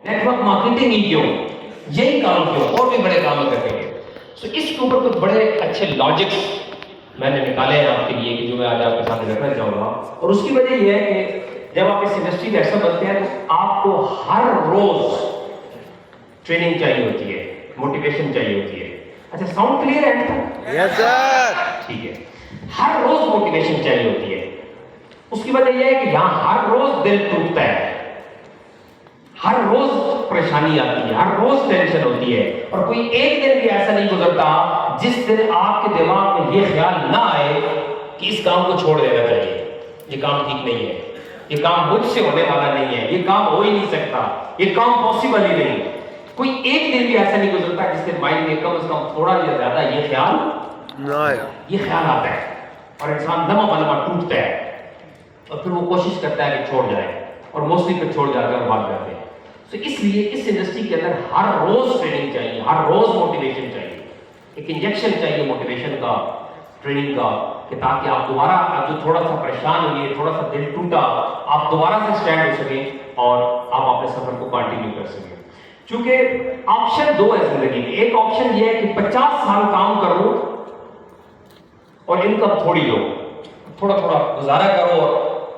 Network marketing ही क्यों, यही काम क्यों, और भी बड़े काम करेंगे। सो इसके ऊपर कुछ बड़े अच्छे लॉजिक्स मैंने निकाले हैं आपके लिए कि जो मैं आज आपके सामने रखना चाहूँगा। और उसकी वजह यह है कि जब आप इस इंडस्ट्री में ऐसा बनते हैं तो आपको हर रोज ट्रेनिंग चाहिए होती है, मोटिवेशन चाहिए होती है। अच्छा, साउंड क्लियर है? Yes sir. ठीक है, हर रोज मोटिवेशन चाहिए होती है। उसकी वजह यह है कि यहाँ हर रोज दिल टूटता है, हर रोज परेशानी आती है, हर रोज टेंशन होती है, और कोई एक दिन भी ऐसा नहीं गुजरता जिस दिन आपके दिमाग में ये ख्याल ना आए कि इस काम को छोड़ देना चाहिए, ये काम ठीक नहीं है, ये काम मुझसे होने वाला नहीं है, ये काम हो ही नहीं सकता, ये काम पॉसिबल ही नहीं। कोई एक दिन भी ऐसा नहीं गुजरता जिसके माइंड में कम से कम थोड़ा या ज्यादा ये ख्याल आता है, और इंसान लम्हा लम्हा टूटता है, और फिर वो कोशिश करता है कि छोड़ जाए, और मोस्टली फिर छोड़ जाते हैं और भाग जाते हैं। तो इसलिए इस इंडस्ट्री के अंदर हर रोज ट्रेनिंग चाहिए, हर रोज मोटिवेशन चाहिए, एक इंजेक्शन चाहिए मोटिवेशन का, ट्रेनिंग का, कि ताकि आप दोबारा जो थोड़ा सा परेशान हुए, थोड़ा सा दिल टूटा, आप दोबारा से स्टैंड हो सकें और आप अपने सफर को कंटिन्यू कर सकें। क्योंकि ऑप्शन दो है जिंदगी में। एक ऑप्शन ये है कि 50 साल काम करो और इनकम थोड़ी लो, थोड़ा थोड़ा गुजारा करो और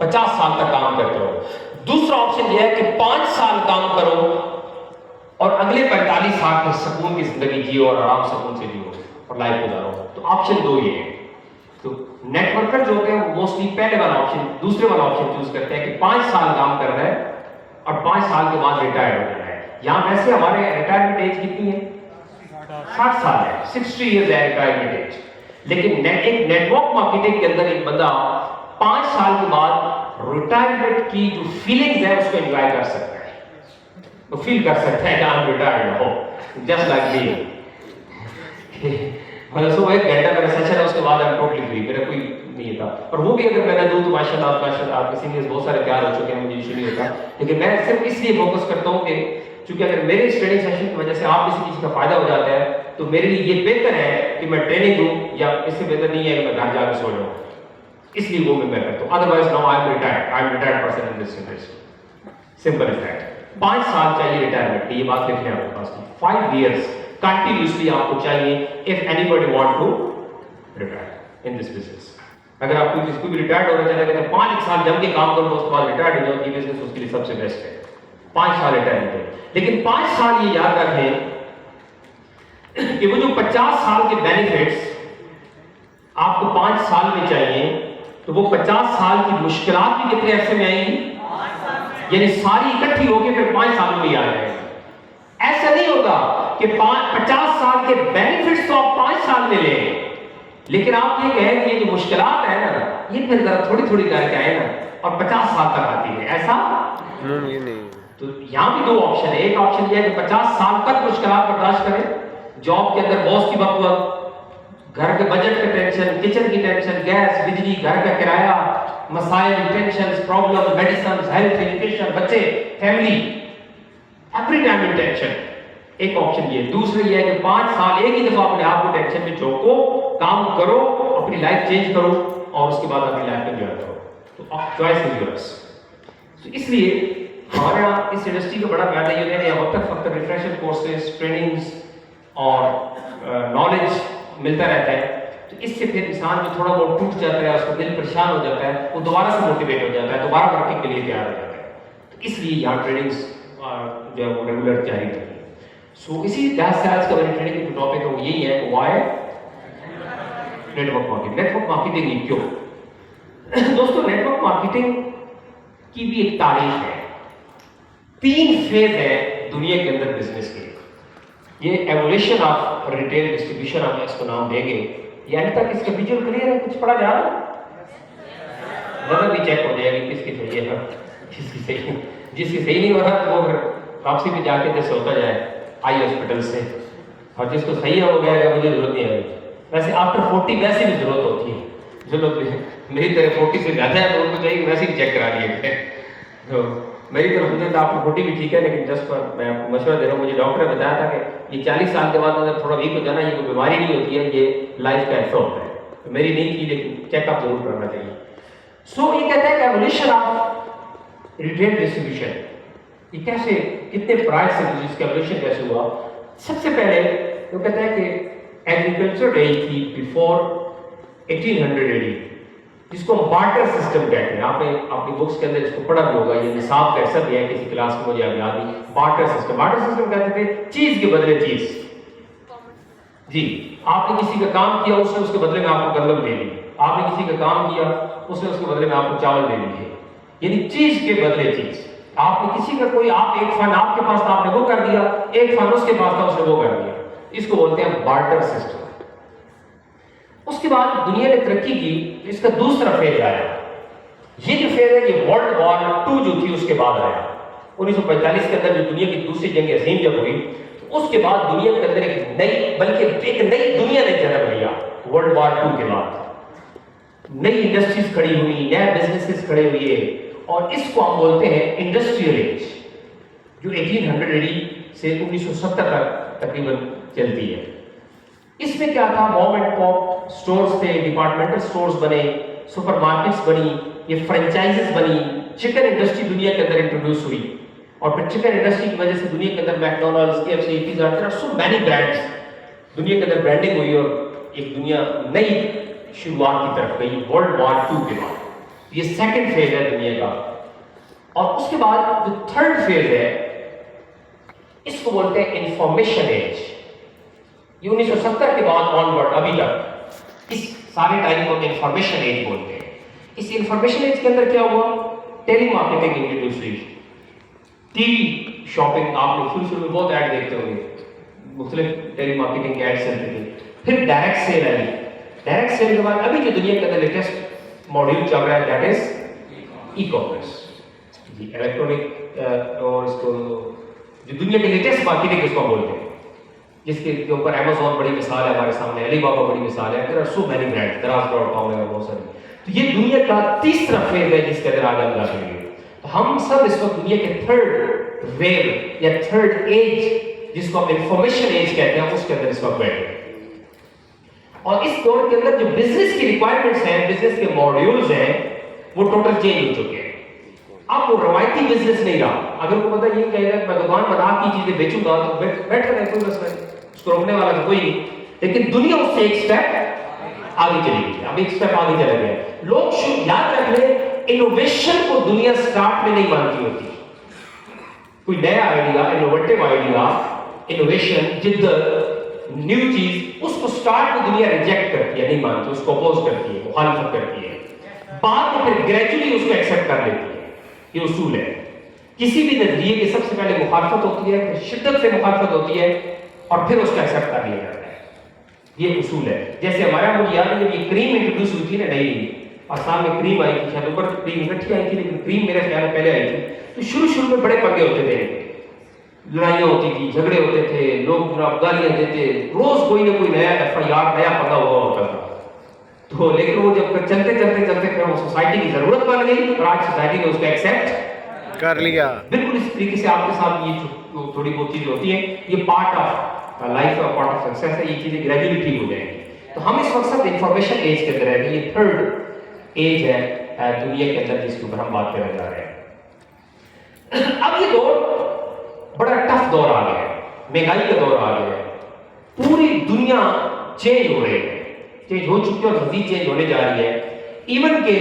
50 साल तक काम करते रहो। दूसरा ऑप्शन यह है कि 5 साल काम करो और अगले 45 साल में सुकून की जिंदगी जियो और आराम सुकून से जियो और लाइफ गुजारो। तो ऑप्शन दो ये है। तो नेटवर्कर जो होते हैं वो मोस्टली पहले वाला ऑप्शन, दूसरे वाला ऑप्शन चूज करते हैं कि 5 साल काम करना है और 5 साल के बाद रिटायर हो जाना है। यहां वैसे हमारे रिटायरमेंट एज कितनी है? 60 साल है, 60 इयर्स है रिटायरमेंट एज। लेकिन एक नेटवर्क मार्केटिंग के अंदर एक बंदा 5 साल के बाद रिटायरमेंट की जो फीलिंग्स है उसको एंजॉय कर सकता है, तो फील कर सकता है कि आई एम रिटायर्ड हो, जस्ट लाइक मी। मतलब सो एक घंटा मेरा सेशन है, उसके बाद आई एम टोटली फ्री, मेरा कोई नहीं था। और वो भी अगर मैंने दूं तो माशाल्लाह आपके सीनियर्स बहुत सारे तैयार हो चुके हैं, मुझे इशू नहीं होता। लेकिन मैं सिर्फ इसलिए फोकस करता हूँ कि क्योंकि अगर मेरे इस ट्रेनिंग सेशन की वजह से आप किसी चीज का फायदा हो जाता है तो मेरे लिए ये बेहतर है कि मैं ट्रेनिंग दूं, या इससे बेहतर नहीं है कि मैं घर जाकर सो जाऊं। इसलिए वो मैं करता हूं। Otherwise now I am retired person in this industry, simple is that. 5 साल चाहिए रिटायरमेंट की, ये बात लिखने आपके पास की। 5 इयर्स कंटिन्यूअसली आपको चाहिए if anybody want to retire in this business. अगर आप किसी भी रिटायर्ड होना चाहते हैं तो 5 साल जम के काम करो, उसके बाद रिटायर्ड हो जाओ, ये बिजनेस उसके लिए सबसे बेस्ट है। 5 साल रिटायरमेंट है। लेकिन 5 साल ये याद रखें कि वो जो 50 साल के बेनिफिट्स आपको 5 साल में चाहिए, तो वो 50 साल की मुश्किलात भी कितने अरसे में आएंगी? यानी सारी इकट्ठी होकर फिर 5 साल में ही आ जाएंगे। ऐसा नहीं होगा कि 50 साल के बेनिफिट्स तो आप 5 साल में लें, लेकिन आप ये कहें कि ये जो मुश्किलात है ना, ये फिर जरा थोड़ी थोड़ी करके आए ना, और 50 साल तक आती है, ऐसा नहीं। तो यहाँ भी दो ऑप्शन है। एक ऑप्शन ये है कि 50 साल तक मुश्किलात बर्दाश्त करें, जॉब के अंदर बॉस की बकवास, घर के बजट का टेंशन, किचन की टेंशन, गैस, बिजली, घर का किराया, मसाइल, tension, problem, medicine, health, education, बच्चे, family, every time in tension. एक ऑप्शन ये। दूसरा ये है कि 5 साल एक ही दफा अपने आप को टेंशन में झोंको, काम करो, अपनी लाइफ चेंज करो और उसके बाद अपनी लाइफ में एंजॉय करो। तो चॉइस इज योर्स। तो इसलिए हमारे यहाँ इस इंडस्ट्री का बड़ा फायदा ये है कि वक्त वक्त रिफ्रेशर कोर्सेज, ट्रेनिंग्स और नॉलेज मिलता रहता है। तो इससे फिर इंसान जो थोड़ा बहुत टूट जाता है, उसका दिल परेशान हो जाता है, वो दोबारा से मोटिवेट हो जाता है, दोबारा वर्किंग के लिए तैयार हो जाता है। तो इसलिए यहाँ ट्रेनिंग्स जो है वो रेगुलर जारी रहती है। सो इसी लिहाज से आज का मेरी ट्रेनिंग का जो टॉपिक है वो यही है, why network marketing. Network marketing ही क्यों? दोस्तों, नेटवर्क मार्केटिंग की भी एक तारीफ है। 3 फेज है दुनिया के अंदर बिजनेस के। ये एवोल्यूशन ऑफ रिटेल डिस्ट्रीब्यूशन हम इसको नाम देंगे। ये अंत तक इसका विजुअल क्लियर है? कुछ पढ़ा जा रहा है? नजर भी चेक हो जाएगी किसकी सही है, किसकी सही, जिसकी सही नहीं हो रहा तो वो फिर वापसी में जाके जैसे होता जाए आई हॉस्पिटल से, और जिसको सही हो गया मुझे जरूरत नहीं है। वैसे आफ्टर 40 वैसे भी जरूरत होती है, जो लोग मेरी तरह 40 से ज्यादा है तो उनको चाहिए वैसे भी चेक करा लिए। तो मेरी तरफ मुझे तो आपको 40 भी ठीक है, लेकिन जस्ट मैं आपको मशवरा दे रहा हूँ। मुझे डॉक्टर ने बताया था कि ये 40 साल के बाद अगर थोड़ा वीक हो जाना, ये कोई बीमारी नहीं होती है, ये लाइफ का हिस्सा होता है। तो मेरी नहीं थी, लेकिन चेकअप जरूर करना चाहिए। सो ये कहता है कि एवोल्यूशन ऑफ रिटेल डिस्ट्रीब्यूशन, یہ کیسے کتنے پرائز سے اس کا ایولیوشن کیسے ہوا؟ سب سے پہلے وہ کہتا ہے کہ ایگریکلچر ایج تھی بیفور 1800 AD، جس کو ہم بارٹر سسٹم کہتے ہیں. آپ نے اپنی بکس کے اندر اس کو پڑھا بھی ہوگا، یہ نصاب کا ایسا بھی ہے کسی کلاس میں مجھے اب یاد نہیں. بارٹر سسٹم کہتے تھے چیز کے بدلے چیز. جی آپ نے کسی کا کام کیا، اس نے اس کے بدلے میں آپ کو گندم دے دی. آپ نے کسی کا کام کیا، اس نے اس کے بدلے میں آپ کو چاول دے دیے. یعنی چیز کے بدلے چیز. آپ نے کسی کا کوئی آپ ایک فن آپ کے پاس تھا، آپ نے وہ کر دیا، ایک فن اس کے پاس تھا، اس نے وہ کر دیا. اس کو بولتے ہیں بارٹر سسٹم. اس کے بعد دنیا نے ترقی کی، اس کا دوسرا فیز آیا. یہ جو فیز ہے یہ ورلڈ وار 2 جو تھی اس کے بعد آیا. 1945 کے اندر جو دنیا کی دوسری جنگ عظیم جب ہوئی، تو اس کے بعد دنیا کے اندر ایک نئی دنیا نے جنم لیا. ورلڈ وار 2 کے بعد نئی انڈسٹریز کھڑی ہوئی، نئے بزنسز کھڑے ہوئے، اور اس کو ہم بولتے ہیں انڈسٹریل ایج، جو 1800 AD سے 1970 تک تقریباً چلتی ہے. اس میں کیا تھا؟ موم اینڈ پاپ سٹورز تھے، ڈپارٹمنٹل سٹورز بنے، سپر مارکیٹس بنی، یہ فرنچائزز بنی. چکن انڈسٹری دنیا کے اندر انٹروڈیوس ہوئی، اور پھر چکن انڈسٹری کی وجہ سے دنیا کے اندر McDonald's, KFC، pizza, there are so many brands. دنیا کے اندر برانڈنگ ہوئی اور ایک دنیا نئی شروعات کی طرف گئی ورلڈ وار 2 کے بعد. یہ سیکنڈ فیز ہے دنیا کا. اور اس کے بعد جو تھرڈ فیز ہے اس کو بولتے ہیں انفارمیشن ایج. یہ 1970 کے بعد آن ورڈ ابھی تک اس سارے ٹائم کو انفارمیشن ایج بولتے ہیں. اس انفارمیشن ایج کے اندر کیا ہوا؟ ٹیلی مارکیٹنگ انٹروڈیوس ہوئی. ٹی وی شاپنگ، آپ نے شروع میں بہت ایڈ دیکھتے ہوں گے، مختلف ٹیلی مارکیٹنگ کے ایڈ چلتے تھے. پھر ڈائریکٹ سیل آئی. ڈائریکٹ سیل کے بعد ابھی جو دنیا کے اندر لیٹسٹ ماڈیول چل رہا ہے دیٹ از ای کامرس. جی الیکٹرانک اور اس کو جو دنیا کے لیٹسٹ مارکیٹنگ اس کو بولتے ہیں، جس کے اوپر امیزون بڑی مثال ہے ہمارے سامنے، علی بابا بڑی مثال ہے، there are so many brands، دراز.com ہے، بہت سارے. تو یہ دنیا کا تیسرا فیز ہے جس کے اندر آگے ہم داخل ہوئے. تو ہم سب اس وقت دنیا کے تھرڈ ویو یا تھرڈ ایج جس کو ہم انفارمیشن ایج کہتے ہیں اس کے اندر اس وقت بیٹھے. اور اس دور کے اندر جو بزنس کی ریکوائرمنٹس ہیں، بزنس کے ماڈیولز ہیں، وہ ٹوٹل چینج ہو چکے ہیں. اب وہ روایتی بزنس نہیں رہا. اگر کو پتہ یہ کہے گا کہ میں دکان بنا کی چیزیں بیچوں گا تو بیٹھا رہے، کوئی مسئلہ نہیں، اس کو روکنے والا تو کوئی نہیں. لیکن دنیا اس سے ایک سٹیپ آگے چلی گئی. اب ایک سٹیپ آگے چلے گئے. لوگ یاد رکھ لیں انوویشن کو دنیا سٹارٹ میں نہیں مانتی ہوتی. کوئی نیا آئیڈیا، انوویٹو آئیڈیا، انوویشن، جدت، نیو چیز، اس کو سٹارٹ میں دنیا ریجیکٹ کرتی ہے، نہیں مانتی، اس کو اپوز کرتی ہے، مخالفت کرتی ہے. بعد میں پھر گریجولی اس کو ایکسپٹ کر لیتی ہے. یہ اصول ہے. کسی بھی نظریے کی سب سے پہلے مخالفت ہوتی ہے، پھر شدت سے مخالفت ہوتی ہے، اور پھر اس کو ایکسپٹ کر لیا جاتا ہے. یہ اصول ہے. جیسے ہمارا مجھے یاد ہے جب یہ کریم انٹروڈیوس ہوئی تھی نا نئی، آسام میں کریم آئی تھی، شاید اوپر کریم اکٹھی آئی تھی لیکن کریم میرے خیال میں پہلے آئی تھی. تو شروع میں بڑے پنگے ہوتے تھے، لڑائیاں ہوتی تھی، جھگڑے ہوتے تھے، لوگ جناب گالیاں دیتے، روز کوئی نہ کوئی نیا FIR نیا پنگا ہوا ہوتا تھا. تو لیکن وہ جب چلتے پھر وہ سوسائٹی کی ضرورت بن گئی اور آج سوسائٹی نے اس کو ایکسیپٹ کر لیا. بالکل اس طریقے سے آپ کے ساتھ یہ تھوڑی بہت چیزیں ہوتی ہیں. یہ پارٹ آف لائف اور پارٹ آف سکسیس ہے. یہ چیزیں گریجولی ٹھیک ہو جائیں گی. تو ہم اس وقت انفارمیشن ایج کے اندر ہے. یہ تھرڈ ایج ہے دنیا کے اندر جس کے اوپر ہم بات کرنے جا رہے ہیں. اب یہ دور بڑا ٹف دور آ گیا ہے، مہنگائی کا دور آ گیا ہے. پوری دنیا چینج ہو رہی ہے، چینج ہو چکی ہے اور مزید چینج ہونے جا رہی ہے. ایون کہ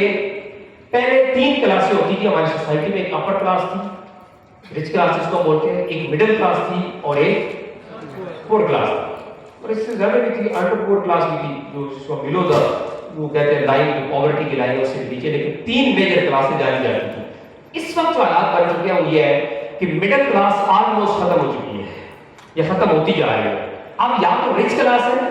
پہلے 3 کلاسیں ہوتی تھی ہماری سوسائٹی میں. ایک اپر کلاس تھی، رچ کلاس جس کو بولتے ہیں، ایک مڈل کلاس تھی اور ایک پور کلاس تھی. اور اس سے زیادہ بھی تھی، انڈر پور کلاس بھی تھی، جو اس کو بلو دا وہ کہتے ہیں لائن، پاورٹی کی لائن، اس سے نیچے. لیکن 3 میجر کلاسیں جانی جاتی تھیں. اس وقت جو حالات بن چکے ہیں وہ یہ ہے کہ مڈل کلاس آلموسٹ ختم ہو چکی ہے یا ختم ہوتی جا رہی ہے. اب یا تو رچ کلاس ہے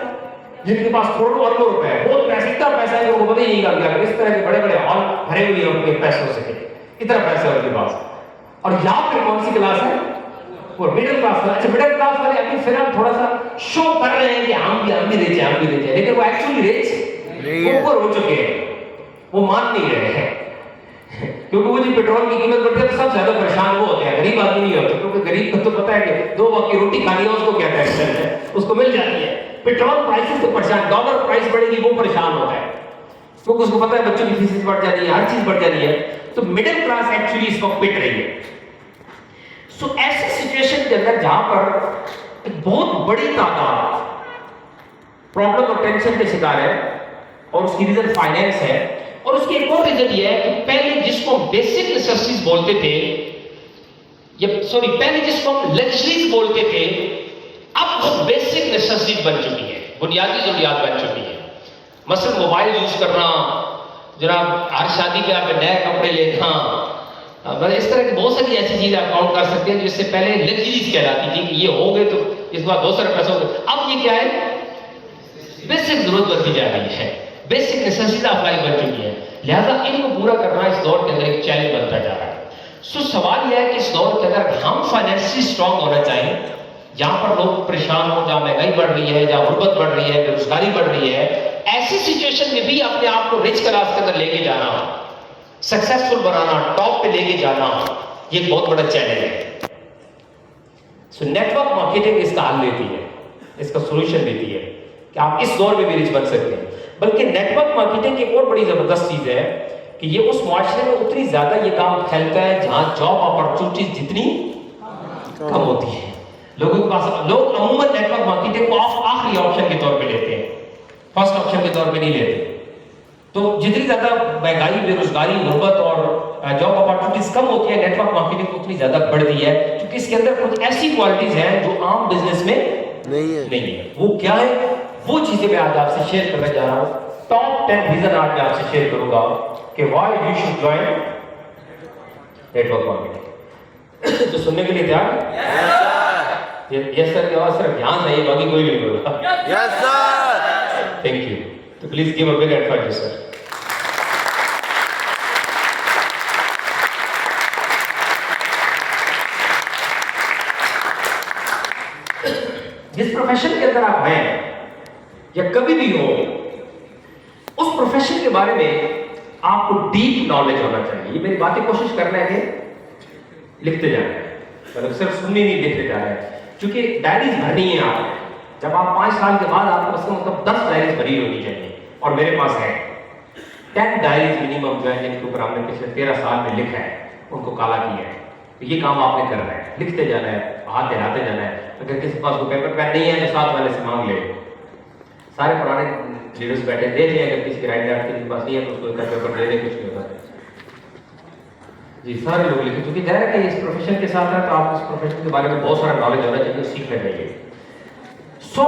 جن کے پاس کروڑوں اربوں روپے ہے، بہت پیسہ، اتنا پیسہ ہے لوگوں کو پتہ ہی نہیں لگتا کہ اس طرح کے بڑے بڑے ہال بھرے ہوئے ہیں ان کے پیسوں سے، اتنا پیسہ ہے ان کے پاس. اور یا پھر کون سی کلاس ہے؟ وہ مڈل کلاس. اچھا مڈل کلاس والے ابھی فی الحال تھوڑا سا شو کر رہے ہیں کہ ہم بھی رچ ہیں، لیکن وہ ایکچولی رچ اوپر ہو چکے ہیں، وہ مان نہیں رہے ہیں. کیونکہ وہ جو پیٹرول کی قیمت بڑھتی ہے تو سب زیادہ پریشان وہ ہوتے ہیں، غریب آدمی نہیں ہوتے. کیونکہ غریب کو تو پتہ ہے کہ 2 وقت کی روٹی کھانی ہے اس کو کیا ٹینشن ہے، اس کو مل جاتی ہے. پیٹرول پرائسز تو پریشان، ڈالر پرائس بڑھے گی وہ پریشان ہوتا ہے کیونکہ اس کو پتہ ہے بچوں کی فیسز بڑھ جاتی ہے، ہر چیز بڑھ جاتی ہے. تو مڈل کلاس ایکچولی اس وقت پٹ رہی ہے. سو ایسی سچویشن کے اندر جہاں پر ایک بہت بڑی تعداد پرابلم اور ٹینشن کے شکار ہے اور اس کی ریزن فائنینس ہے، اور اس کی ایک اور ریزن یہ ہے کہ پہلے جس کو ہم بیسک نیسیسٹیز بولتے تھے، پہلے جس کو ہم لگژریز بولتے تھے، اب وہ بیسک نیسیسٹیز بن چکی ہے، بنیادی ضروریات بن چکی ہے۔ مثلا موبائل یوز کرنا، جناب ہر شادی پہ آپ نئے کپڑے لینا، اس طرح کی بہت ساری ایسی چیزیں آپ کاؤنٹ کر سکتے ہیں جس سے پہلے لگژریز کہلاتی تھی کہ یہ ہو گئے تو اس بعد بہت سارے پیسے ہو گئے، اب یہ کیا ہے؟ بیسک ضرورت بنتی جا رہی ہے، بیسک نیسیسٹیز آف لائف بن چکی ہے، لہذا ان کو پورا کرنا اس دور کے اندر ایک چیلنج بنتا جا رہا ہے۔ سو سوال یہ ہے کہ اس دور کے اندر ہم فائنینشلی اسٹرانگ ہونا چاہیے، جہاں پر لوگ پریشان ہوں، جہاں مہنگائی بڑھ رہی ہے، جہاں غربت بڑھ رہی ہے، بے روزگاری بڑھ رہی ہے، ایسی سچویشن میں بھی اپنے آپ کو رچ کلاس کے اندر لے کے جانا، سکسیسفل بنانا، ٹاپ پہ لے کے جانا، یہ ایک بہت بڑا چیلنج ہے۔ سو نیٹ ورک مارکیٹنگ اس کا حل دیتی ہے، اس کا سولوشن دیتی ہے کہ آپ اس دور میں بھی رچ بن سکتے ہیں۔ بلکہ نیٹ ورک مارکیٹنگ کی ایک اور بڑی زبردست چیز ہے کہ یہ اس معاشرے میں اتنی زیادہ یہ کام پھیلتا ہے جہاں جاب اپرچونیٹیز جتنی کم ہوتی ہے۔ لوگوں کے پاس لوگ عموماً نیٹ ورک مارکیٹنگ کو آخری آپشن کے طور پہ لیتے ہیں، فرسٹ آپشن کے طور پہ نہیں لیتے۔ تو جتنی زیادہ مہنگائی، بے روزگاری، غربت اور جاب اپرچونیٹیز کم ہوتی ہے، نیٹ ورک مارکیٹنگ اتنی زیادہ بڑھتی ہے کیونکہ اس کے اندر کچھ ایسی کوالٹیز ہیں جو عام بزنس میں نہیں ہے۔ وہ کیا ہے؟ وہ چیزیں میں آج آپ سے شیئر کرنے جا رہا ہوں۔ ٹاپ 10 ریزن آج میں آپ سے شیئر کروں گا کہ why you should join network marketing. تو سننے کے لیے تیار؟ یس سر کی آواز صرف یہاں سے آئی، باقی کوئی نہیں بولتا۔ یس سر، تھینک یو۔ تو please give a big hand for you sir. جس پروفیشن کے اندر آپ ہیں یا کبھی بھی ہو، اس پروفیشن کے بارے میں آپ کو ڈیپ نالج ہونا چاہیے۔ یہ میری باتیں کوشش کرنا ہے کہ لکھتے جانا ہے، مطلب صرف سننے نہیں لکھتے جا رہے ہیں، کیونکہ ڈائریز بھرنی ہے آپ۔ جب آپ 5 سال کے بعد آپ کو مطلب 10 ڈائریز بھری ہونی چاہیے، اور میرے پاس ہے 10 ڈائریز منیمم جو ہے، جن کے اوپر ہم نے پچھلے 13 سال میں لکھا ہے، ان کو کالا کیا ہے۔ تو یہ کام آپ نے کرنا ہے، لکھتے جانا ہے، ہاتھ دہلاتے جانا ہے۔ اگر کسی کے پاس کوئی پیپر پین نہیں ہے تو ساتھ والے سے مانگ لے۔ سارے پرانے لیڈرز بیٹھے دے دیں، اگر کسی کے رائٹ ڈارٹ کے پاس نہیں ہے تو اس کو ایک پیپر دے دیں، کچھ نہیں ہوتا ہے۔ جی سارے لوگ لکھیں، کیونکہ ظاہر ہے کہ اس پروفیشن کے ساتھ ہے تو آپ اس پروفیشن کے بارے میں بہت سارا نالج ہونا چاہیے، سیکھنا چاہیے۔ سو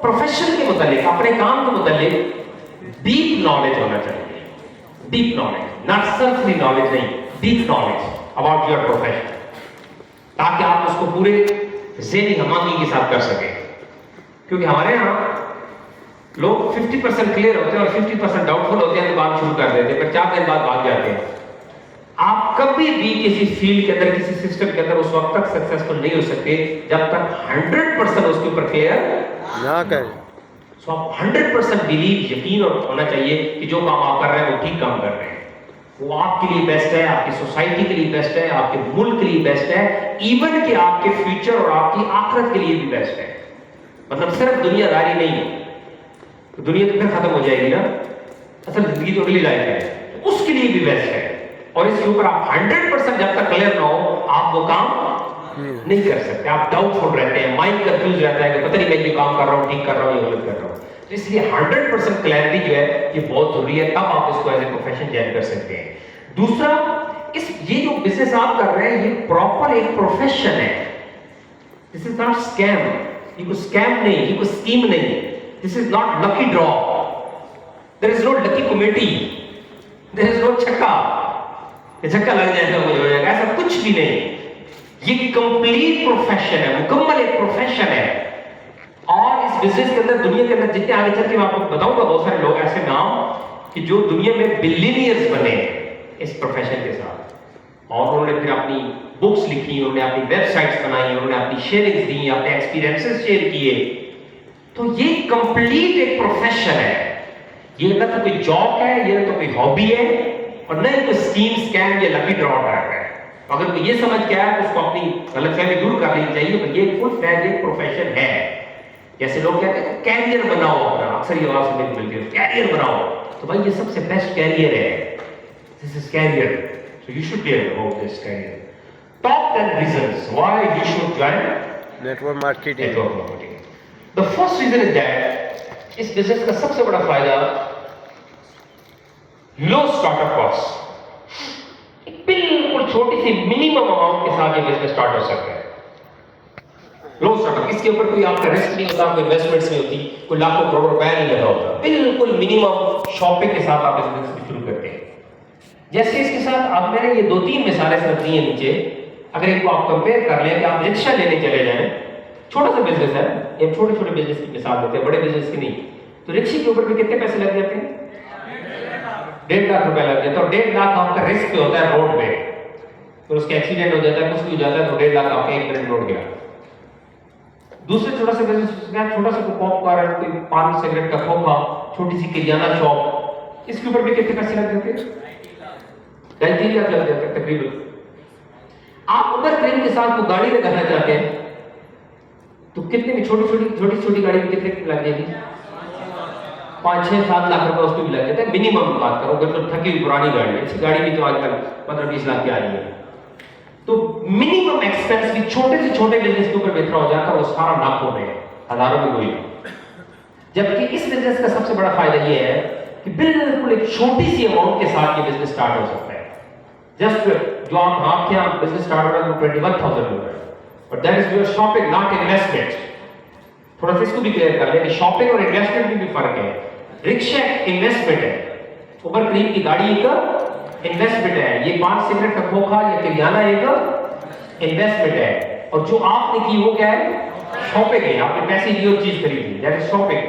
پروفیشن کے متعلق، اپنے کام کے متعلق ڈیپ نالج ہونا چاہیے، ڈیپ نالج، ناٹ سرفلی نالج نہیں، deep knowledge about your profession, تاکہ آپ اس کو پورے ذہنی ہمانگی کے ساتھ کر سکیں۔ کیونکہ ہمارے یہاں لوگ 50% کلیئر ہوتے ہیں اور 50% ڈاؤٹ فل ہوتے ہیں تو کام شروع کر دیتے ہیں، پھر 4 دن بعد بھاگ جاتے ہیں۔ آپ کبھی بھی کسی فیلڈ کے اندر، کسی سسٹم کے اندر اس وقت تک سکسیسفل نہیں ہو سکتے جب تک 100% اس کے اوپر کلیئر نہ کریں۔ سو آپ 100% بلیو، یقین ہونا چاہیے کہ جو کام آپ کر رہے ہیں وہ ٹھیک کام کر رہے ہیں، وہ آپ کے لیے بیسٹ ہے، آپ کی سوسائٹی کے لیے بیسٹ ہے، آپ کے ملک کے لیے بیسٹ ہے، ایون کہ آپ کے فیوچر اور آپ کی آخرت کے لیے بھی بیسٹ ہے۔ مطلب صرف دنیا داری نہیں، دنیا تو پھر ختم ہو جائے گی نا، اصل زندگی تو اگلی لائف ہے، اس کے لیے بھی بیسٹ ہے۔ اور اس کے اوپر آپ 100% جب تک کلیئر نہ ہو آپ وہ کام نہیں کر سکتے، آپ ڈاؤٹ فل رہتے ہیں، مائنڈ کنفیوز رہتا ہے کہ پتہ نہیں میں یہ کام کر رہا ہوں ٹھیک کر رہا ہوں یا غلط کر رہا ہوں۔ تو اس لیے 100% کلیئرٹی جو ہے یہ بہت ضروری ہے، تب آپ اس کو ایز اے پروفیشن جوائن کر سکتے ہیں۔ دوسرا، یہ جو بزنس آپ کر رہے ہیں یہ پراپر ایک پروفیشن ہے، دس از ناٹ اسکیم، یہ کوئی اسکیم نہیں، یہ کوئی اسکیم نہیں، دس is not lucky draw, there is know lucky committee, دیر از نو چھکا، یہ چھکا لگ جائے تو ہو جائے گا، ایسا کچھ بھی نہیں۔ یہ کمپلیٹ پروفیشن ہے، مکمل ایک پروفیشن ہے۔ اور اس بزنس کے اندر، دنیا کے اندر جتنے آگے چل کے میں آپ کو بتاؤں گا بہت سارے لوگ ایسے نام کہ جو دنیا میں بلینئرز بنے اس پروفیشن کے ساتھ، اور انہوں نے پھر اپنی بکس لکھی، انہوں نے اپنی ویب سائٹس بنائی، انہوں نے اپنی شیئرنگز دی، اپنے ایکسپیرینسز شیئر کیے۔ تو یہ کمپلیٹ ایک پروفیشن ہے، یہ نہ تو کوئی جاب ہے، یہ نہ تو کوئی ہابی ہے، اور نہ ہی کوئی اسکیم، اسکیم یا لکی ڈرا ٹائپ ہے۔ اگر کوئی یہ سمجھ کے آیا تو اس کو اپنی غلط فہمی دور کر لینی چاہیے، پر یہ فل فلیج ایک پروفیشن ہے۔ جیسے لوگ کہتے ہیں کیریئر بناؤ اپنا، اکثر یہ آواز سننے کو ملتی ہے کیریئر بناؤ، تو بھائی یہ سب سے بیسٹ کیریئر ہے، this is career, so you should be about this career. Top 10 reasons why you should join network marketing. network marketing. The first reason is that इस बिजनेस का सबसे बड़ा फायदा लो स्टार्टअप कॉस्ट. बिल्कुल छोटी सी मिनिमम अमाउंट के साथ ये बिजनेस स्टार्ट हो सकता है. लो स्टार्टअप, इसके ऊपर कोई आपका रिस्क नहीं होता, कोई इन्वेस्टमेंट्स नहीं होती, कोई लाखों करोड़ रुपए नहीं लगा होता. बिल्कुल मिनिमम शॉपिंग के साथ आप बिजनेस शुरू करते हैं. जैसे इसके साथ अब मैंने ये 2-3 मिसालें रख दी हैं नीचे. अगर इनको आप कंपेयर कर लें कि आप रिक्शा लेने चले जाएं, छोटा सा बिजनेस है, ये छोटे छोटे बिजनेस की मिसाल देते हैं, बड़े बिजनेस की नहीं. तो रिक्शे के ऊपर भी कितने पैसे लग जाते हैं? 1.5 लाख रुपए लग जाते हैं. और 1.5 लाख आपका रिस्क पे होता है रोड पे. तो उसका एक्सीडेंट हो जाता है, कुछ भी हो जाता है, तो 1.5 लाख आपका 1 मिनट रोड गया. दूसरे छोटा सा बिजनेस, छोटा सा पॉपकॉर्न, कोई पान सिगरेट का खोखा, छोटी सी किराना शॉप, इसके ऊपर भी कितने पैसे लग जाते हैं? 2.5 लाख लग जाते हैं तकरीबन. आप उबर क्रेन के साथ को गाड़ी लगाना चाहते हैं तो कितने में छोटी गाड़ी में कितने लग जाएगी? 5-6-7 लाख रुपए उसको भी लग जाता है. मिनिमम बात करो, अगर तो थकी हुई पुरानी गाड़ी है, इसी गाड़ी भी तो आजकल 15-20 लाख की आ रही है. तो मिनिमम एक्सपेंस भी छोटे से छोटे बिजनेस के ऊपर बेहतर हो जाता है, वो सारा लाखों में, हजारों में कोई. जबकि इस बिजनेस का सबसे बड़ा फायदा ये है कि बिल्कुल एक छोटी सी अमाउंट के साथ ये बिजनेस स्टार्ट हो सकता है. जस्ट जो आपके यहाँ बिजनेस स्टार्ट हो रहा है वो 21,000 रुपए, but that is your shopping not investment. थोड़ा सा इसको भी क्लियर कर लें कि शॉपिंग और इन्वेस्टमेंट में भी फर्क है. रिक्शा इन्वेस्टमेंट है, उबर क्रेन की गाड़ी एक इन्वेस्टमेंट है, ये पान सिगरेट का खोखा या किराना एक इन्वेस्टमेंट है. और जो आपने की वो क्या है? शॉपिंग है. आपने पैसे दिए और चीज खरीदी, दैट इज शॉपिंग.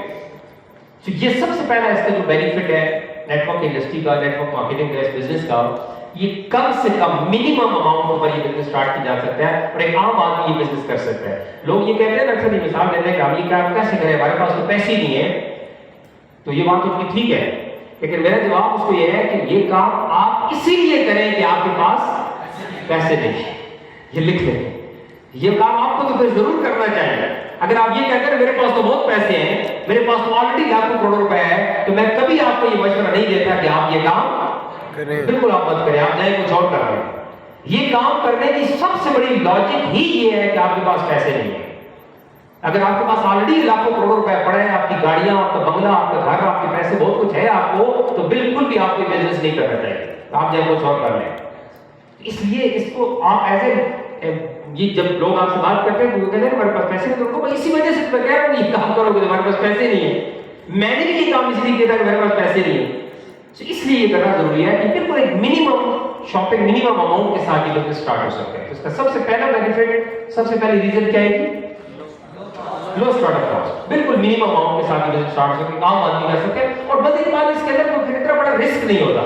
तो ये सबसे पहला इसका जो बेनिफिट है नेटवर्क इंडस्ट्री का, नेटवर्क मार्केटिंग का, इस बिजनेस का, ये कम से कम मिनिमम अमाउंट पर ये बिजनेस स्टार्ट किया जा सकता है और एक आम आदमी ये बिजनेस कर सकता है. लोग ये कहते हैं ना, अक्सर ये मिसाल देते हैं कि हम ये काम कैसे करें, हमारे पास तो पैसे नहीं है. तो ये बात तो ठीक है, लेकिन मेरा जवाब उसको ये है कि ये काम आप इसीलिए करें कि आपके पास पैसे नहीं. ये लिख लें, ये काम आपको तो फिर जरूर करना चाहिए. अगर आप ये कहते हैं मेरे पास तो बहुत पैसे हैं, मेरे पास तो ऑलरेडी लाखों करोड़ों रुपए है, तो मैं कभी आपको ये मशवरा नहीं देता कि आप ये काम करें. बिल्कुल आप मत करें, आप जाए कुछ और कर लें. ये काम करने की सबसे बड़ी लॉजिक ही ये है कि आपके पास पैसे नहीं है. अगर आपके पास ऑलरेडी लाखों करोड़ों रुपए पड़े हैं, आपकी गाड़ियां, आपका बंगला, आपका घर, आपके पैसे बहुत कुछ है आपको, तो बिल्कुल भी आपको बिजनेस नहीं करना चाहिए. आप जाए कुछ और कर लें. इसलिए इसको आप ऐसे, ये जब लोग आपसे बात करते हैं तो कहते हैं हमारे पास पैसे नहीं, तो उनको इसी वजह से मैं कह रहा हूं ये काम करोगे, हमारे पास पैसे नहीं है. मैंने भी ये काम इसलिए किया था कि मेरे पास पैसे नहीं है. तो इसलिए ये करना जरूरी है कि बिल्कुल एक मिनिमम शॉपिंग, मिनिमम अमाउंट के साथ ये बिजनेस स्टार्ट हो सकते हैं. तो इसका सबसे पहला बेनिफिट, सबसे पहली रीजन क्या है कि लो स्टार्टअप कॉस्ट. बिल्कुल मिनिमम अमाउंट के साथ ये बिजनेस स्टार्ट हो सकते हैं, आम आदमी कर सकते हैं. और बस एक बात, इसके अंदर कोई इतना बड़ा रिस्क नहीं होता.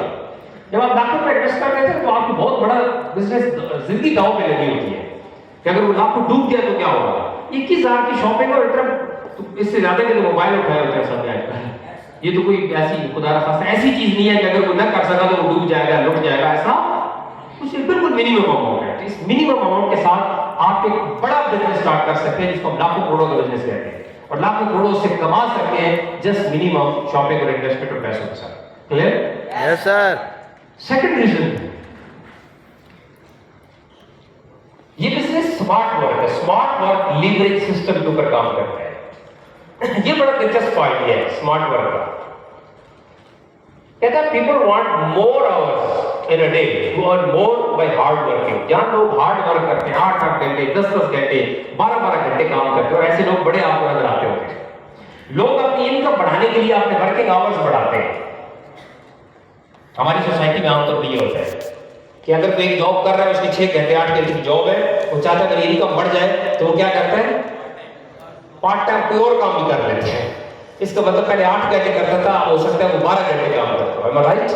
जब आप लाखों रुपए इन्वेस्ट कर रहे थे तो आपको बहुत बड़ा बिजनेस जिंदगी दांव पे लगी होती है कि अगर वो लाखों डूब गया तो क्या होगा. 21,000 की शॉपिंग और इतना, तो इससे ज्यादा के तो मोबाइल उठाए होते हैं सब आजकल. ये तो कोई ऐसी खुदा ना खास्ता ऐसी चीज नहीं है कि अगर कोई ना कर सका तो वो डूब जाएगा, लुट जाएगा, ऐसा कुछ बिल्कुल मिनिमम अमाउंट है. तो इस मिनिमम अमाउंट के साथ आप एक बड़ा बिजनेस स्टार्ट कर सकते हैं जिसको हम लाखों करोड़ों का बिजनेस कहते हैं, और लाखों करोड़ों से कमा सकते हैं जस्ट मिनिमम शॉपिंग और इन्वेस्टमेंट और पैसों के साथ. Clear? Yes sir. Second reason, ये बिजनेस स्मार्ट वर्क है. स्मार्ट वर्क लीवरेज सिस्टम के ऊपर काम करता है. ये बड़ा दिलचस्प आइडिया है स्मार्ट वर्क का. कहता है people want more hours in a day to earn more by hard working. जहां लोग हार्ड वर्क करते हैं, 8-8 घंटे, 10-10 घंटे, 12-12 घंटे काम करते हैं, और ऐसे लोग बड़े आपको नजर आते होंगे. लोग अपनी इनकम बढ़ाने के लिए अपने वर्किंग आवर्स बढ़ाते हैं. हमारी सोसाइटी में आमतौर पर ये होता है कि अगर कोई एक जॉब कर रहा है, उसकी 6 घंटे 8 घंटे की जॉब है, वो चाहता है मेरी इनकम बढ़ जाए, तो वो क्या करता है, पार्ट टाइम कोई और काम भी कर लेते हैं. इसका मतलब पहले 8 घंटे करता था, हो सकता है वो 12 घंटे काम करता है. राइट?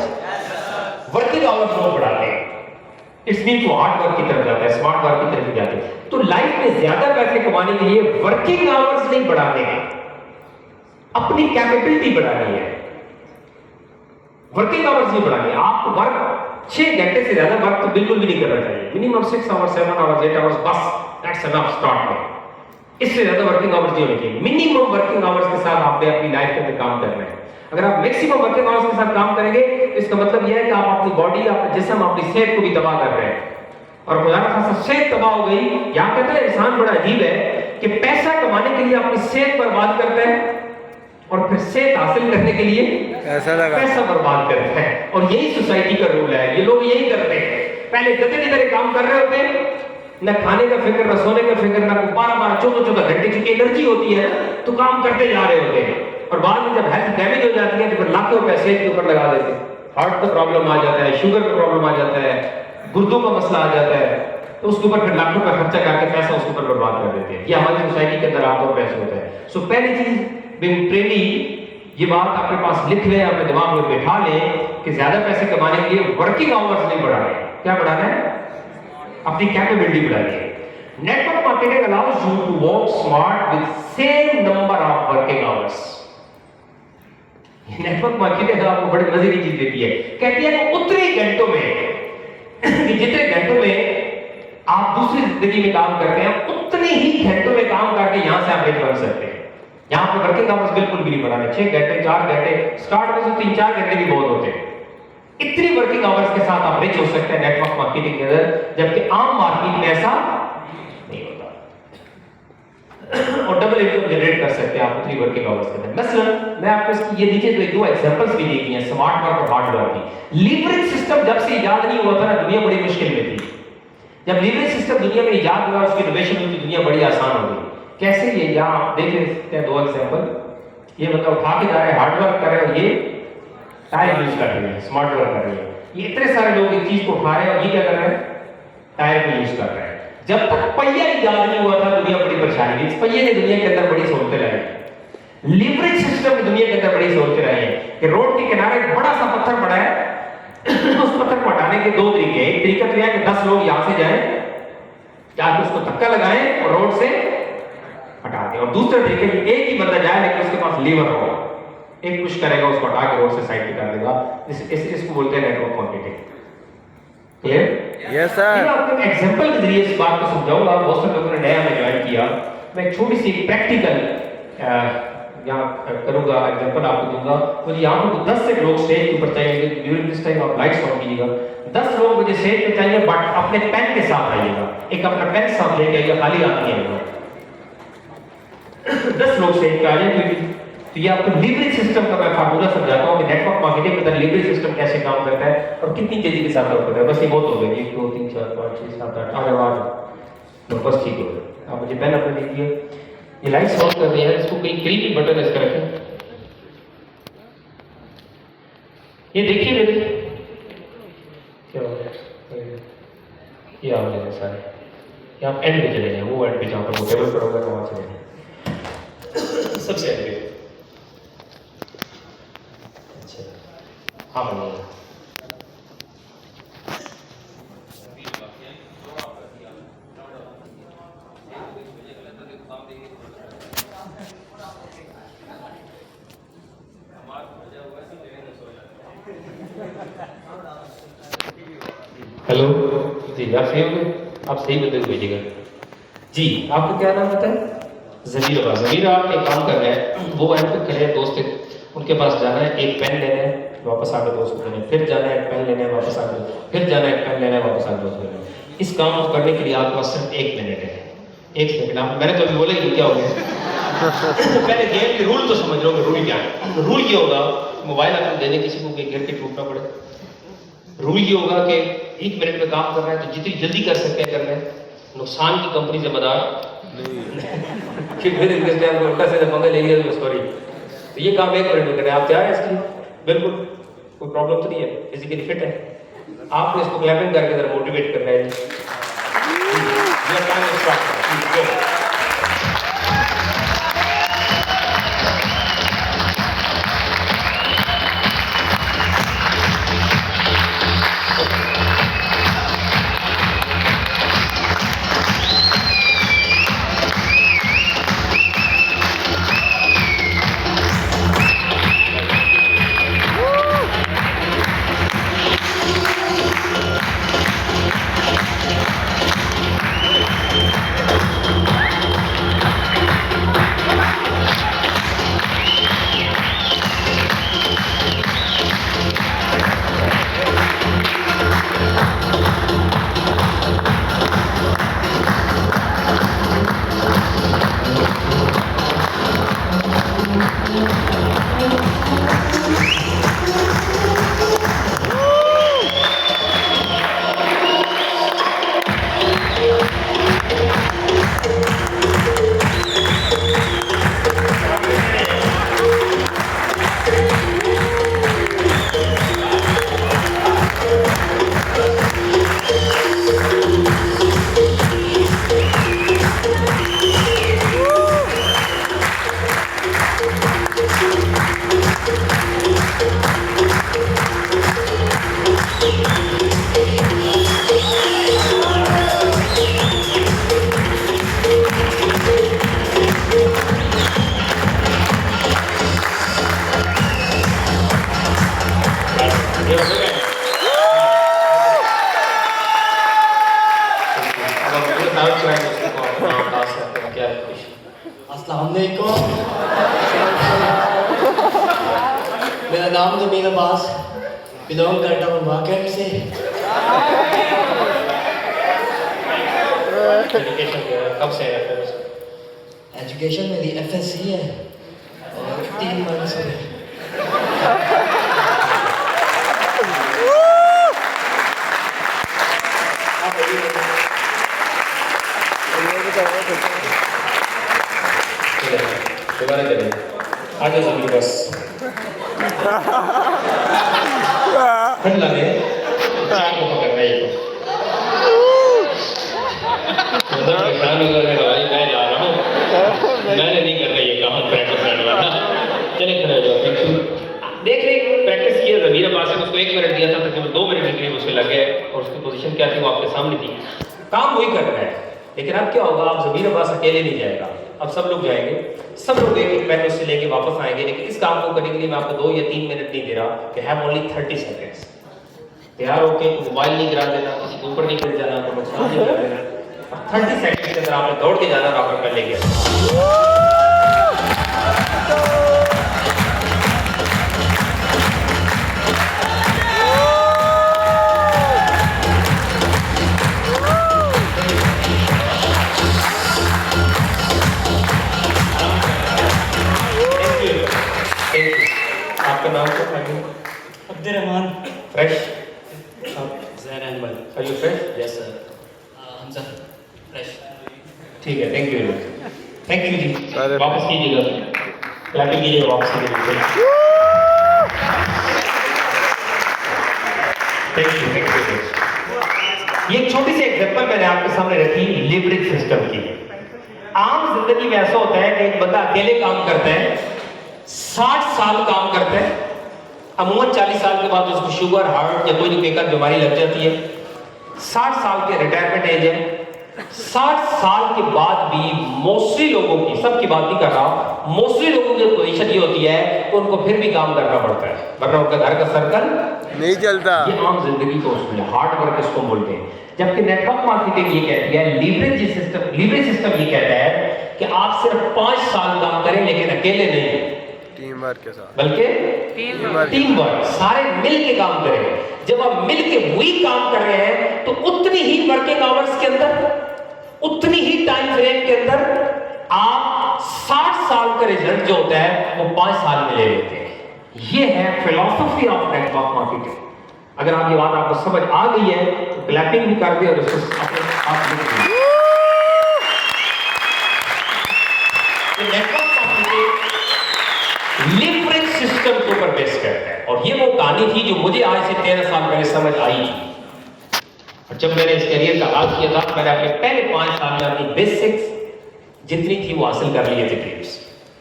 वर्किंग आवर्स लोग बढ़ाते हैं. इट्स मीन वो हार्ड वर्क की तरफ जाता है, स्मार्ट वर्क की तरफ जाते हैं. तो लाइफ में ज्यादा पैसे कमाने के लिए वर्किंग आवर्स नहीं बढ़ाने हैं, अपनी कैपेबिलिटी बढ़ानी है. वर्किंग आवर्स नहीं बढ़ानी है. आपको वर्क 6 घंटे से ज्यादा वर्क तो बिल्कुल भी नहीं करना चाहिए. मिनिमम 6 आवर्स, 7 आवर्स, 8 आवर्स, बस दैट्स एनफ स्टार्ट में. इससे ज्यादा वर्किंग आवर्स नहीं होनी चाहिए. मिनिमम वर्किंग आवर्स के साथ आपने अपनी लाइफ के अंदर काम करना है. अगर आप मैक्सिमम वर्किंग आवर्स के साथ काम करेंगे, इसका मतलब यह है कि आप अपनी बॉडी, अपना जिस्म, अपनी सेहत को भी तबाह कर रहे हैं. और खुदा ना खासा सेहत तबाह हो गई। यहाँ कहते हैं इंसान बड़ा अजीब है कि पैसा कमाने के लिए अपनी सेहत बर्बाद करता है और फिर सेहत हासिल करने के लिए ऐसा लगा पैसा बर्बाद करता है। और यही सोसाइटी का रूल है, ये लोग यही करते हैं। पहले गधे की तरह काम कर रहे होते हैं, न खाने का फिक्र, न सोने का फिक्र, न 12-12 14-14 घंटे की एनर्जी होती है तो काम करते जा रहे होते हैं। और बाद में जब हेल्थ डैमेज हो जाती है तो फिर लाखों रुपए सेहत के ऊपर लगा देते हैं। हार्ट का प्रॉब्लम आ जाता है, शुगर का प्रॉब्लम आ जाता है, गुर्दों का मसला आ जाता है, तो उसके ऊपर फिर लाखों रुपए खर्चा करके पैसा उसके ऊपर बर्बाद कर देते हैं। ये हमारी सोसाइटी के अंदर आमतौर पर ऐसे होता है। सो पहली चीज बीइंग ट्रेनी, ये बात अपने पास लिख लें, अपने दिमाग में बैठा लें कि ज्यादा पैसे कमाने के लिए वर्किंग आवर्स नहीं बढ़ाने। क्या बढ़ाना है? अपनी कैपेबिलिटी बढ़ानी है। Network marketing allows you to work smart with same number of working hours. Network marketing आपको बड़ी मजे की चीज देती है। कहती है कि उतने घंटों में कि जितने घंटों में आप दूसरी जिंदगी में काम करते हैं, उतने ही घंटों में काम करके यहां से आप रिच बन सकते हैं। यहाँ पे वर्किंग आवर्स बिल्कुल भी नहीं बढ़ाने, 6 घंटे 4 घंटे, स्टार्ट में तो 3-4 घंटे भी बहुत होते हैं। इतनी वर्किंग आवर्स के साथ आप रिच हो सकते हैं नेटवर्क मार्केटिंग के अंदर, जबकि आम मार्केट में ऐसा नहीं होता। और डबल इनकम जनरेट कर सकते हैं आप उतनी वर्किंग आवर्स के अंदर। मसलन मैं आपको इसकी ये नीचे दो एग्जांपल्स भी दी हैं स्मार्ट वर्क और हार्ड वर्क की। लीवरेज सिस्टम जब से इजाद नहीं हुआ था ना, दुनिया बड़ी मुश्किल में थी। जब लीवरेज सिस्टम दुनिया में इजाद हुआ, उसकी इनोवेशन हुई, दुनिया बड़ी आसान हो गई। कैसे? ये यहाँ आप देख सकते हैं 2 एग्जांपल। ये मतलब उठा के जा रहे हैं, हार्ड वर्क कर रहे हैं, और ये टायर यूज कर रहे हैं, स्मार्ट वर्क कर रहे हैं। ये इतने सारे लोग एक चीज को उठा रहे हैं और ये क्या कर रहे हैं? टायर को यूज कर रहे हैं। जब तक पहिया इजाद नहीं हुआ था, दुनिया बड़ी परेशानी थी। इस पहिए ने दुनिया के अंदर बड़ी सहूलतें लाई। लीवरेज सिस्टम ने दुनिया के अंदर बड़ी सहूलतें लाई है कि रोड के किनारे एक बड़ा सा पत्थर पड़ा है उस पत्थर को हटाने के 2 तरीके। एक तरीका तो यह है कि 10 लोग यहां से जाएं, जाके उसको धक्का लगाएं और रोड से हटा दें। और दूसरा तरीका ये, एक ही बंदा जाए लेकिन उसके पास लीवर हो, एक पुश करेगा, उसको हटा के रोड से साइड पे कर देगा। इसको बोलते हैं network marketing. Clear? Yes sir. मैं आपको एक एग्जांपल के जरिए इस बात को समझाऊंगा। बहुत सारे लोगों ने नया में ज्वाइन किया। मैं एक छोटी सी प्रैक्टिकल यहाँ करूंगा, एग्जांपल आपको दूंगा। मुझे यहाँ पर 10 से लोग स्टेज के ऊपर चाहिए। ड्यूरिंग दिस टाइम आप लाइट्स ऑन कीजिएगा। 10 लोग मुझे स्टेज पे चाहिए, बट अपने पेन के साथ आइएगा। एक अपना पेन साथ लेके आइएगा, खाली हाथ नहीं आइएगा। 10 लोग स्टेज पे आ जाए। तो ये आपको लीवरेज सिस्टम का मैं फार्मूला समझाता हूँ कि नेटवर्क मार्केटिंग के अंदर लीवरेज सिस्टम कैसे काम करता है और कितनी तेजी के साथ काम करता है। बस ये बहुत हो गया, 1 2 3 4 5 6 7 8 आगे बाद तो बस ठीक हो गया। आप मुझे पेन अपने दीजिए। ये लाइट्स ऑफ कर रही है, इसको कहीं ग्रीन भी बटन इसका रखें। ये देखिए मेरे क्या हो गया, ये आ गए सारे। ये आप एंड पे चले जाए, वो एंड पे जहाँ पर वो टेबल पर होगा वहाँ चले जाए, सबसे एंड पे। हाँ बनिए। हेलो जी, आप सही हो गए? आप सही बंदे को भेजिएगा जी। आपका क्या नाम होता है? ज़मीरा। ज़मीरा आप एक काम कर रहे हैं, वो एंड पे खड़े दोस्त, उनके पास जाना है, एक पेन लेना है, वापस आके दोस्त को देना, फिर जाना है, एक पेन लेना है, वापस आके, फिर जाना है, एक पेन लेना है, वापस आके दोस्त को देना। इस काम को करने के लिए आपके पास सिर्फ 1 मिनट है। 1 सेकंड। आप मैंने तो अभी बोला ही क्या हो गया पहले गेम के रूल तो समझ लो कि रूल क्या है। रूल ये होगा, मोबाइल आपको देने किसी को गिर के टूटना पड़े। रूल ये होगा कि 1 मिनट में काम कर रहा है तो जितनी जल्दी कर सकते हैं कर रहे हैं। नुकसान की कंपनी जिम्मेदार कि फिर इस टाइम उल्टा से पंगा ले लिया तो सॉरी। तो ये काम 1 मिनट में करें। आप तैयार हैं इसकी? बिल्कुल, कोई प्रॉब्लम तो नहीं है, फिजिकली फिट है। आपने इसको क्लैपिंग करके जरा मोटिवेट करना है जी। السلام علیکم. میرا نام ضمیر عباس, بلونگ کرتا ہوں واقعہ سے. کب سے ہے؟ ایجوکیشن میری FSc ہے اور 3 منتھ سے. دوبارہ چلیں. آگے چلیے بس. ٹھنڈ لگے چار کو پکڑ رہے ہیں. پریشان ہو کر بھائی میں جا رہا ہوں, میں نے نہیں کر رہا یہ کام پریکٹس کرنے والا. چلے کھڑے ہو جاؤ. دیکھ رہے پریکٹس کی ہے. ضمیر عباس نے اس کو 1 منٹ دیا تھا, تقریباً 2 منٹ کے قریب اس میں لگ گئے, اور اس کی پوزیشن کیا تھی وہ آپ کے سامنے تھی. کام وہی کر رہا ہے, لیکن اب کیا ہوگا, آپ ضمیر عباس اکیلے نہیں جائے گا, اب سب لوگ جائیں گے. سب لوگ ایک ایک پین اس سے لے کے واپس آئیں گے. لیکن اس کام کو کرنے کے لیے میں آپ کو 2 یا 3 منٹ نہیں دے رہا. کہ ہیو اونلی 30 سیکنڈس. تیار ہو کے موبائل نہیں گرا دینا, کسی کے اوپر نہیں گر جانا, کوئی نقصان نہیں کر دینا. 30 سیکنڈ کے اندر آپ نے دوڑ کے جانا اور آپ نے کر لے گیا. آپ کا نام کیا ہے؟ عبد Rahman. Fresh. Zahir Ahmad. Are you fresh? Yes sir. Hamza fresh. ٹھیک ہے, تھینک یو. تھینک یو جی. سارے واپس کیجیے گا, کلیپنگ کیجیے گا, واپس کیجیے گا. Thank you. یہ ایک چھوٹی سی ایگزامپل میں نے آپ کے سامنے رکھی لیوریج سسٹم کی. عام زندگی میں ایسا ہوتا ہے کہ ایک بندہ اکیلے کام کرتا ہے, 60 سال کام کرتا ہے, عموماً 40 سال کے بعد اس کو شوگر, ہارٹ یا کوئی پیکر بیماری لگ جاتی ہے. 60 سال کے ریٹائرمنٹ ایج ہے. 60 سال کے بعد بھی موسٹلی لوگوں کی, سب کی بات نہیں کر رہا, موسٹلی لوگوں کی پوزیشن یہ ہوتی ہے کہ ان کو پھر بھی کام کرنا پڑتا ہے, ورنہ ان کا گھر کا سرکل نہیں چلتا. یہ عام زندگی کو اس میں ہارڈ ورک اس کو بولتے ہیں. جبکہ نیٹ ورک مارکیٹنگ یہ کہتی ہے, لیوریج سسٹم یہ کہتا ہے کہ آپ صرف 5 سال کام کریں, لیکن اکیلے نہیں, ٹیم ورک کے ساتھ, بلکہ ٹیم ورک, سارے مل کے کام کریں. جب آپ مل کے وہی کام کر رہے ہیں تو اتنی ہی ورکنگ آورز کے اندر, اتنی ہی ٹائم فریم کے اندر آپ 60 سال کا رزلٹ جو ہوتا ہے وہ 5 سال میں لے لیتے ہیں. یہ ہے فلسفی آف نیٹ ورک مارکیٹنگ. اگر آپ یہ بات آپ کو سمجھ آ گئی ہے تو کلیپنگ بھی کر دیں اور اس کو اپنے آپ لکھ دیں. Network marketing leverage system کے اوپر بیس کرتا ہے, اور یہ وہ کہانی تھی جو مجھے آج سے 13 سال پہلے سمجھ آئی تھی. اور جب میں نے اس کیریئر کا آغاز کیا تھا, میں نے اپنے پہلے 5 سال میں اپنی بیسکس جتنی تھی وہ حاصل کر لیے تھے.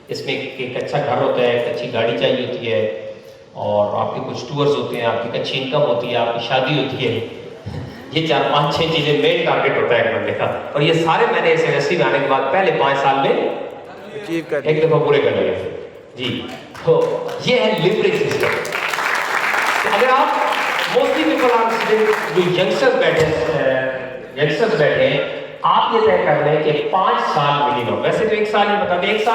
اس میں ایک اچھا گھر ہوتا ہے, ایک اچھی گاڑی چاہیے ہوتی ہے, اور آپ کے کچھ ٹورز ہوتے ہیں, آپ کی اچھی انکم ہوتی ہے, آپ کی شادی ہوتی ہے. یہ 4-5-6 چیزیں مین ٹارگیٹ ہوتا ہے ایک بندے کا, اور یہ سارے میں نے اس انڈسٹری میں آنے کے بعد پہلے 5 سال میں اچیو کر ایک دفعہ پورے کر لیے جی. تو یہ ہے لیوریج سسٹم. اگر آپ موسٹلی پیپل آر جو ینگسٹرز بیٹھے ہیں, آپ یہ طے کر لیں کہ 5 سال منیمم, ویسے تو 1 سال ہی بتا دیں, 1 سال